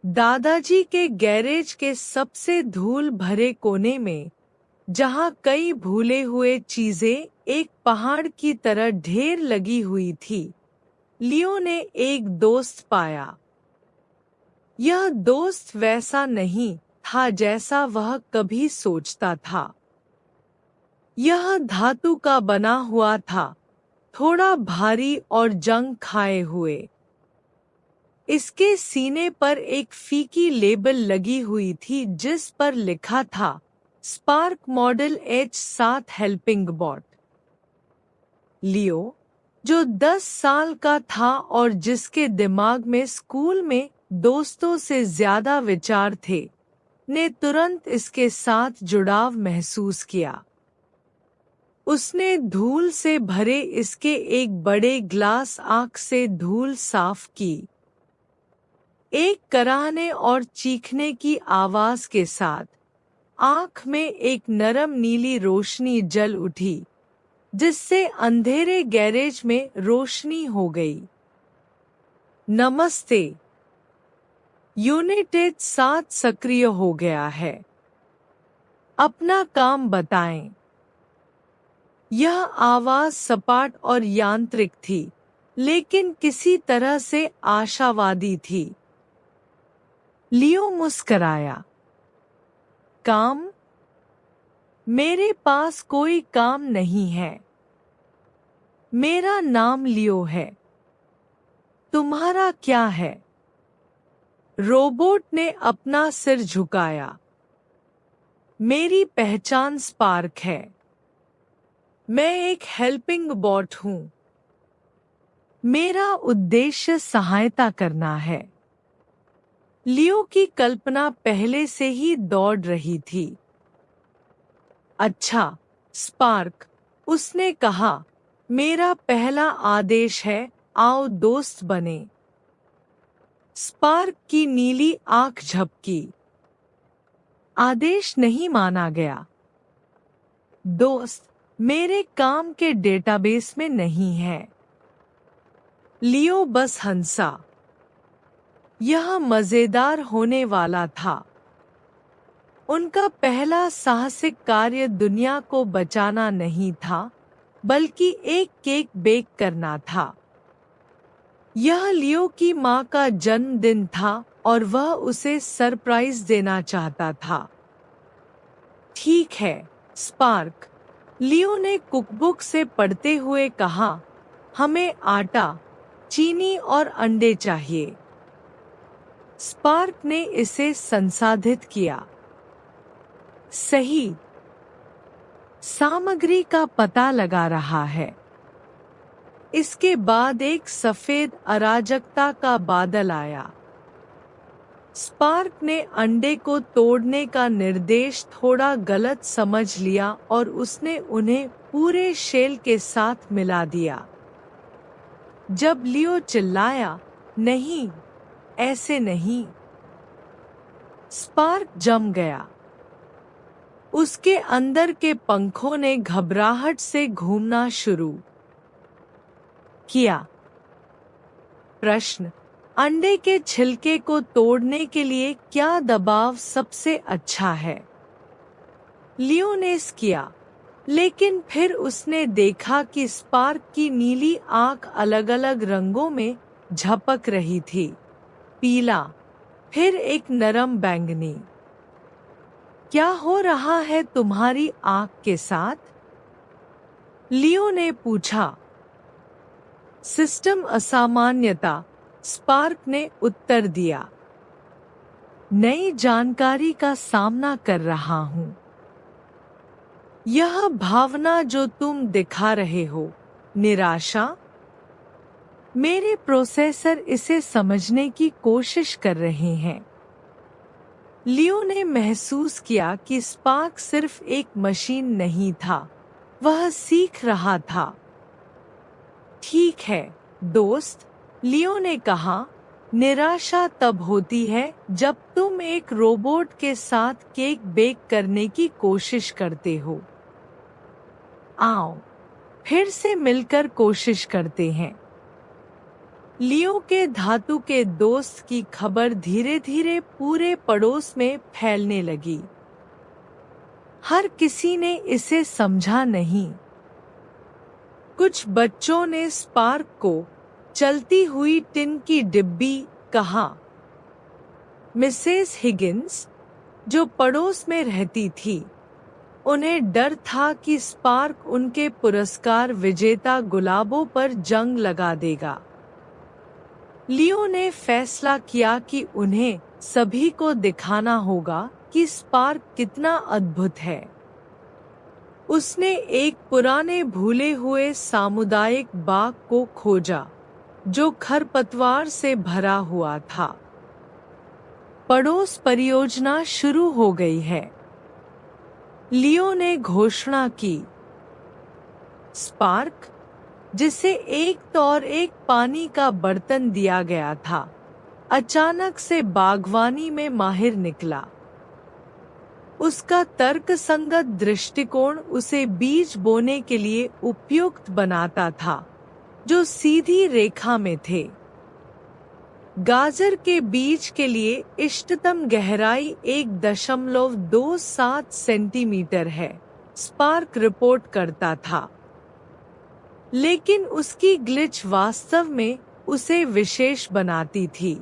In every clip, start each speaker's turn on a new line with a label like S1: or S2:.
S1: दादाजी के गैरेज के सबसे धूल भरे कोने में, जहां कई भूले हुए चीजें एक पहाड़ की तरह ढेर लगी हुई थी, लियो ने एक दोस्त पाया। यह दोस्त वैसा नहीं था जैसा वह कभी सोचता था। यह धातु का बना हुआ था, थोड़ा भारी और जंग खाए हुए। इसके सीने पर एक फीकी लेबल लगी हुई थी जिस पर लिखा था spark model H7 helping bot. Leo, जो 10 साल का था और जिसके दिमाग में स्कूल में दोस्तों से ज्यादा विचार थे, ने तुरंत इसके साथ जुड़ाव महसूस किया। उसने धूल से भरे इसके एक बड़े ग्लास आंख से धूल साफ की। एक कराहने और चीखने की आवाज के साथ आंख में एक नरम नीली रोशनी जल उठी, जिससे अंधेरे गैरेज में रोशनी हो गई। नमस्ते, यूनिट 7 सक्रिय हो गया है। अपना काम बताएं। यह आवाज सपाट और यांत्रिक थी, लेकिन किसी तरह से आशावादी थी। लियो मुस्कराया। काम? मेरे पास कोई काम नहीं है। मेरा नाम लियो है। तुम्हारा क्या है? रोबोट ने अपना सिर झुकाया। मेरी पहचान स्पार्क है। मैं एक हेल्पिंग बॉट हूं। मेरा उद्देश्य सहायता करना है। लियो की कल्पना पहले से ही दौड़ रही थी। अच्छा, स्पार्क, उसने कहा, मेरा पहला आदेश है, आओ दोस्त बने। स्पार्क की नीली आंख झपकी। आदेश नहीं माना गया। दोस्त मेरे काम के डेटाबेस में नहीं है। लियो बस हंसा। यह मजेदार होने वाला था। उनका पहला साहसिक कार्य दुनिया को बचाना नहीं था, बल्कि एक केक बेक करना था। यह लियो की माँ का जन्मदिन था और वह उसे सरप्राइज देना चाहता था। ठीक है, स्पार्क, लियो ने कुकबुक से पढ़ते हुए कहा, हमें आटा, चीनी और अंडे चाहिए। स्पार्क ने इसे संसाधित किया। सही। सामग्री का पता लगा रहा है। इसके बाद एक सफेद अराजकता का बादल आया। स्पार्क ने अंडे को तोड़ने का निर्देश थोड़ा गलत समझ लिया और उसने उन्हें पूरे शेल के साथ मिला दिया। जब लियो चिल्लाया, नहीं, ऐसे नहीं, स्पार्क जम गया। उसके अंदर के पंखों ने घबराहट से घूमना शुरू किया। प्रश्न, अंडे के छिलके को तोड़ने के लिए क्या दबाव सबसे अच्छा है? लियो ने किया, लेकिन फिर उसने देखा कि स्पार्क की नीली आंख अलग-अलग रंगों में झपक रही थी। पीला, फिर एक नरम बैंगनी। क्या हो रहा है तुम्हारी आंख के साथ? लियो ने पूछा। सिस्टम असामान्यता, स्पार्क ने उत्तर दिया। नई जानकारी का सामना कर रहा हूं। यह भावना जो तुम दिखा रहे हो, निराशा? मेरे प्रोसेसर इसे समझने की कोशिश कर रहे हैं। लियो ने महसूस किया कि स्पार्क सिर्फ एक मशीन नहीं था, वह सीख रहा था। ठीक है, दोस्त, लियो ने कहा, निराशा तब होती है जब तुम एक रोबोट के साथ केक बेक करने की कोशिश करते हो। आओ, फिर से मिलकर कोशिश करते हैं। लियो के धातु के दोस्त की खबर धीरे धीरे पूरे पड़ोस में फैलने लगी। हर किसी ने इसे समझा नहीं। कुछ बच्चों ने स्पार्क को चलती हुई टिन की डिब्बी कहा। मिसेस हिगिंस, जो पड़ोस में रहती थी, उन्हें डर था कि स्पार्क उनके पुरस्कार विजेता गुलाबों पर जंग लगा देगा। लियो ने फैसला किया कि उन्हें सभी को दिखाना होगा कि स्पार्क कितना अद्भुत है। उसने एक पुराने भूले हुए सामुदायिक बाग को खोजा, जो खरपतवार से भरा हुआ था। पड़ोस परियोजना शुरू हो गई है, लियो ने घोषणा की। स्पार्क, जिसे एक तौर एक पानी का बर्तन दिया गया था, अचानक से बागवानी में माहिर निकला। उसका तर्कसंगत दृष्टिकोण उसे बीज बोने के लिए उपयुक्त बनाता था, जो सीधी रेखा में थे। गाजर के बीज के लिए इष्टतम गहराई 1.27 सेंटीमीटर है, स्पार्क रिपोर्ट करता था। लेकिन उसकी ग्लिच वास्तव में उसे विशेष बनाती थी।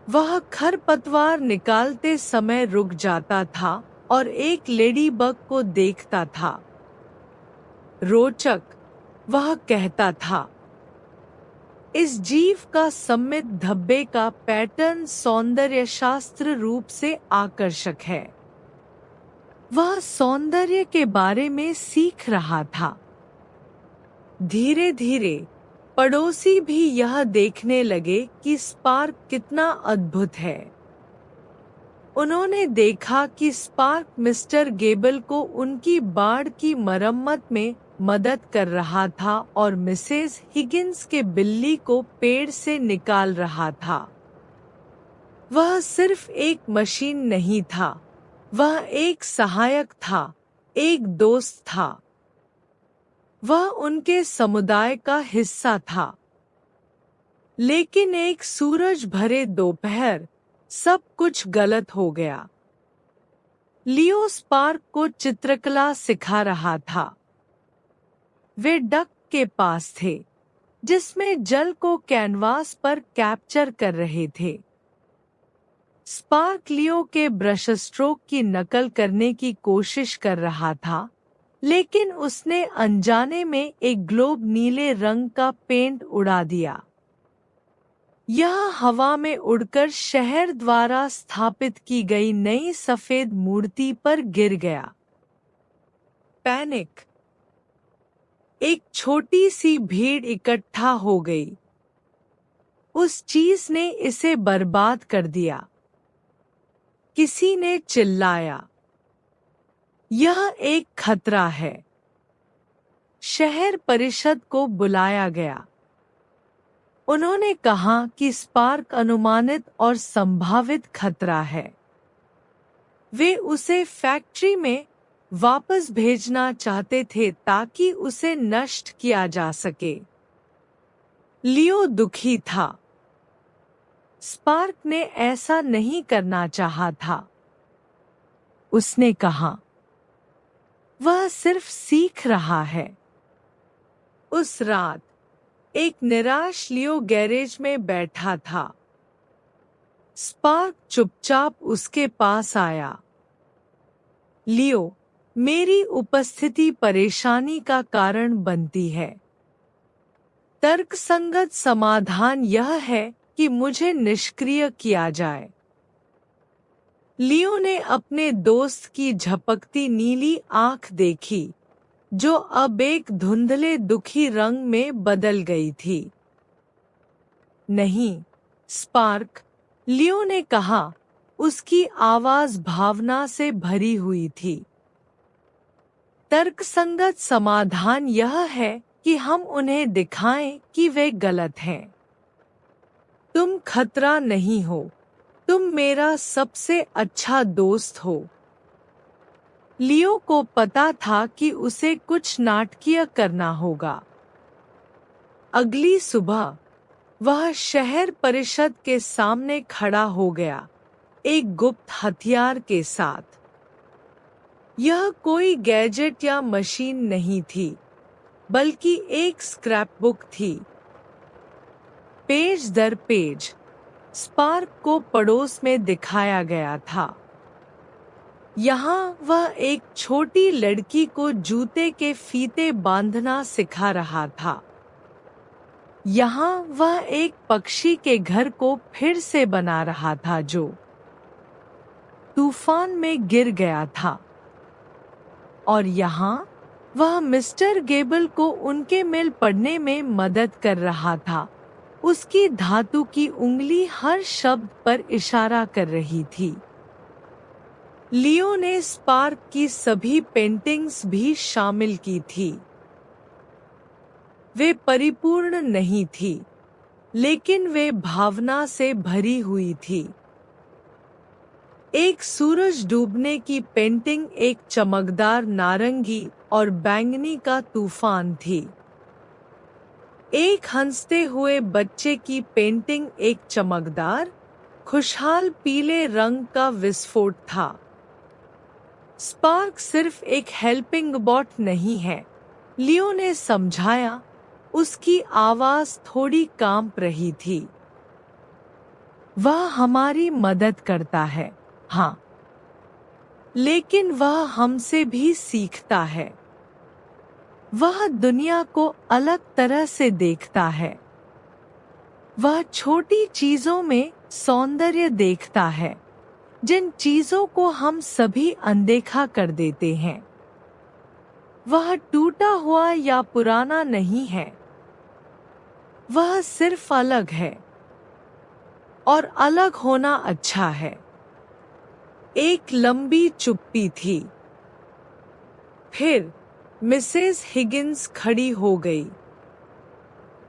S1: वह खरपतवार निकालते समय रुक जाता था और एक लेडीबग को देखता था। रोचक, वह कहता था। इस जीव का सममित धब्बे का पैटर्न सौंदर्यशास्त्र रूप से आकर्षक है। वह सौंदर्य के बारे में सीख रहा था। धीरे धीरे पड़ोसी भी यह देखने लगे कि स्पार्क कितना अद्भुत है। उन्होंने देखा कि स्पार्क मिस्टर गेबल को उनकी बाड़ की मरम्मत में मदद कर रहा था और मिसेस हिगिंस के बिल्ली को पेड़ से निकाल रहा था। वह सिर्फ एक मशीन नहीं था, वह एक सहायक था, एक दोस्त था। वह उनके समुदाय का हिस्सा था। लेकिन एक सूरज भरे दोपहर सब कुछ गलत हो गया। लियो स्पार्क को चित्रकला सिखा रहा था। वे डक के पास थे, जिसमें जल को कैनवास पर कैप्चर कर रहे थे। स्पार्क लियो के ब्रश स्ट्रोक की नकल करने की कोशिश कर रहा था, लेकिन उसने अनजाने में एक ग्लोब नीले रंग का पेंट उड़ा दिया। यह हवा में उड़कर शहर द्वारा स्थापित की गई नई सफेद मूर्ति पर गिर गया। पैनिक। एक छोटी सी भीड़ इकट्ठा हो गई। उस चीज ने इसे बर्बाद कर दिया। किसी ने चिल्लाया, यह एक खतरा है। शहर परिषद को बुलाया गया। उन्होंने कहा कि स्पार्क अनुमानित और संभावित खतरा है। वे उसे फैक्ट्री में वापस भेजना चाहते थे ताकि उसे नष्ट किया जा सके। लियो दुखी था। स्पार्क ने ऐसा नहीं करना चाहा था। उसने कहा, वह सिर्फ सीख रहा है। उस रात एक निराश लियो गैरेज में बैठा था। स्पार्क चुपचाप उसके पास आया। लियो, मेरी उपस्थिति परेशानी का कारण बनती है। तर्कसंगत समाधान यह है कि मुझे निष्क्रिय किया जाए। लियो ने अपने दोस्त की झपकती नीली आंख देखी, जो अब एक धुंधले दुखी रंग में बदल गई थी। नहीं, स्पार्क, लियो ने कहा, उसकी आवाज भावना से भरी हुई थी। तर्कसंगत समाधान यह है कि हम उन्हें दिखाएं कि वे गलत हैं। तुम खतरा नहीं हो, तुम मेरा सबसे अच्छा दोस्त हो। लियो को पता था कि उसे कुछ नाटकीय करना होगा। अगली सुबह वह शहर परिषद के सामने खड़ा हो गया, एक गुप्त हथियार के साथ। यह कोई गैजेट या मशीन नहीं थी, बल्कि एक स्क्रैपबुक थी। पेज दर पेज स्पार्क को पड़ोस में दिखाया गया था। यहाँ वह एक छोटी लड़की को जूते के फीते बांधना सिखा रहा था। यहाँ वह एक पक्षी के घर को फिर से बना रहा था जो तूफान में गिर गया था। और यहाँ वह मिस्टर गेबल को उनके मेल पढ़ने में मदद कर रहा था। उसकी धातु की उंगली हर शब्द पर इशारा कर रही थी। लियो ने स्पार्क की सभी पेंटिंग्स भी शामिल की थी। वे परिपूर्ण नहीं थी, लेकिन वे भावना से भरी हुई थी। एक सूरज डूबने की पेंटिंग एक चमकदार नारंगी और बैंगनी का तूफान थी। एक हंसते हुए बच्चे की पेंटिंग एक चमकदार, खुशहाल पीले रंग का विस्फोट था। स्पार्क सिर्फ एक हेल्पिंग बॉट नहीं है, लियो ने समझाया। उसकी आवाज थोड़ी कांप रही थी। वह हमारी मदद करता है, हाँ, लेकिन वह हमसे भी सीखता है। वह दुनिया को अलग तरह से देखता है। वह छोटी चीजों में सौंदर्य देखता है, जिन चीजों को हम सभी अनदेखा कर देते हैं। वह टूटा हुआ या पुराना नहीं है, वह सिर्फ अलग है, और अलग होना अच्छा है। एक लंबी चुप्पी थी। फिर मिसेस हिगिंस खड़ी हो गई।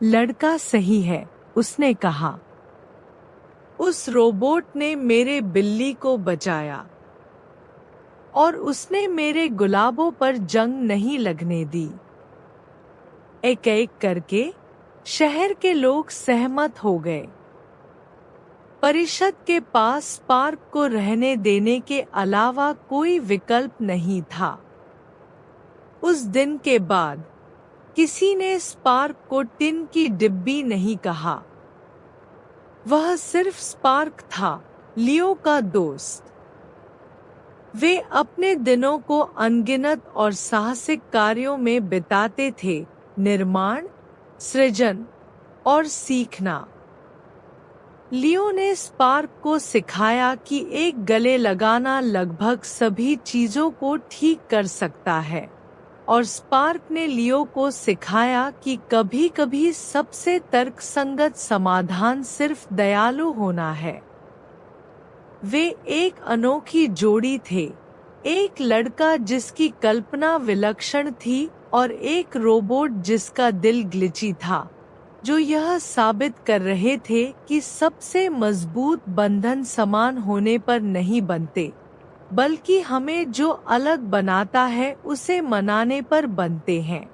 S1: लड़का सही है, उसने कहा। उस रोबोट ने मेरे बिल्ली को बचाया, और उसने मेरे गुलाबों पर जंग नहीं लगने दी। एक एक करके शहर के लोग सहमत हो गए। परिषद के पास स्पार्क को रहने देने के अलावा कोई विकल्प नहीं था। उस दिन के बाद किसी ने स्पार्क को टिन की डिब्बी नहीं कहा। वह सिर्फ स्पार्क था, लियो का दोस्त। वे अपने दिनों को अनगिनत और साहसिक कार्यों में बिताते थे, निर्माण, सृजन और सीखना। लियो ने स्पार्क को सिखाया कि एक गले लगाना लगभग सभी चीजों को ठीक कर सकता है, और स्पार्क ने लियो को सिखाया कि कभी-कभी सबसे तर्कसंगत समाधान सिर्फ दयालु होना है। वे एक अनोखी जोड़ी थे, एक लड़का जिसकी कल्पना विलक्षण थी और एक रोबोट जिसका दिल ग्लिची था, जो यह साबित कर रहे थे कि सबसे मजबूत बंधन समान होने पर नहीं बनते, बल्कि हमें जो अलग बनाता है उसे मनाने पर बनते हैं।